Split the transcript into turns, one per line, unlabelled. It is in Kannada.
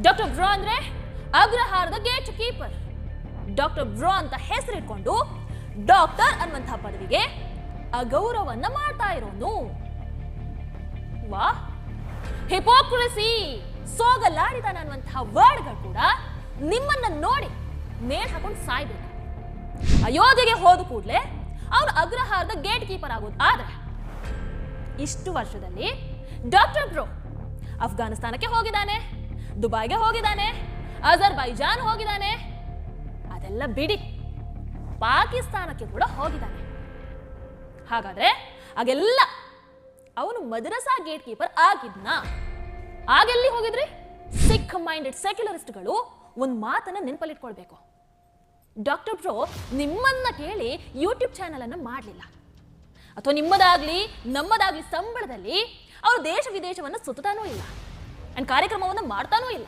ಡಾಕ್ಟರ್ ಬ್ರೋ ಅಂದ್ರೆ ಅಗ್ರಹಾರದ ಗೇಟ್ ಕೀಪರ್. ಡಾಕ್ಟರ್ ಬ್ರೋ ಅಂತ ಹೆಸರಿಟ್ಕೊಂಡು ಡಾಕ್ಟರ್ ಅನ್ನುವಂತಹ ಪದವಿಗೆ ಅಗೌರವನ್ನ ಮಾಡ್ತಾ ಇರೋನು. ವಾ, ಹಿಪೋಕ್ರಸಿ, ಸೋಗಲಾಡಿದಾನ ಅನ್ನುವಂತಹ ವರ್ಡ್ಗಳು ಕೂಡ ನಿಮ್ಮನ್ನ ನೋಡಿ ನೇಣ್ ಹಾಕೊಂಡು ಸಾಯ್ಬೇಕು. ಅಯೋಧ್ಯೆಗೆ ಹೋದ ಕೂಡಲೇ ಅವನು ಅಗ್ರಹಾರದ ಗೇಟ್ ಕೀಪರ್ ಆಗೋದು. ಆದ್ರೆ ಇಷ್ಟು ವರ್ಷದಲ್ಲಿ ಡಾಕ್ಟರ್ ಬ್ರೋ ಅಫ್ಘಾನಿಸ್ತಾನಕ್ಕೆ ಹೋಗಿದ್ದಾನೆ, ದುಬೈಗೆ ಹೋಗಿದ್ದಾನೆ, ಅಜರ್ಬೈಜಾನ್ ಹೋಗಿದ್ದಾನೆ, ಅದೆಲ್ಲ ಬಿಡಿ ಪಾಕಿಸ್ತಾನಕ್ಕೆ ಕೂಡ ಹೋಗಿದ್ದಾನೆ. ಹಾಗಾದ್ರೆ ಆಗೆಲ್ಲ ಅವನು ಮದ್ರಸಾ ಗೇಟ್ ಕೀಪರ್ ಆಗಿದ್ನ? ಆಗೆಲ್ಲಿ ಹೋಗಿದ್ರಿ? ಸಿಖ್ ಮೈಂಡೆಡ್ ಸೆಕ್ಯುಲರಿಸ್ಟ್ಗಳು ಒಂದು ಮಾತನ್ನ ನೆನಪಲ್ಲಿಟ್ಕೊಳ್ಬೇಕು. ಡಾಕ್ಟರ್ ಬ್ರೋ ನಿಮ್ಮನ್ನ ಕೇಳಿ ಯೂಟ್ಯೂಬ್ ಚಾನೆಲ್ ಅನ್ನು ಮಾಡಲಿಲ್ಲ, ಅಥವಾ ನಿಮ್ಮದಾಗ್ಲಿ ನಮ್ಮದಾಗ್ಲಿ ಸಂಬಳದಲ್ಲಿ ಅವರು ದೇಶ ವಿದೇಶವನ್ನು ಸುತ್ತಾನೂ ಇಲ್ಲ, ಅಂಡ್ ಕಾರ್ಯಕ್ರಮವನ್ನು ಮಾಡ್ತಾನೂ ಇಲ್ಲ.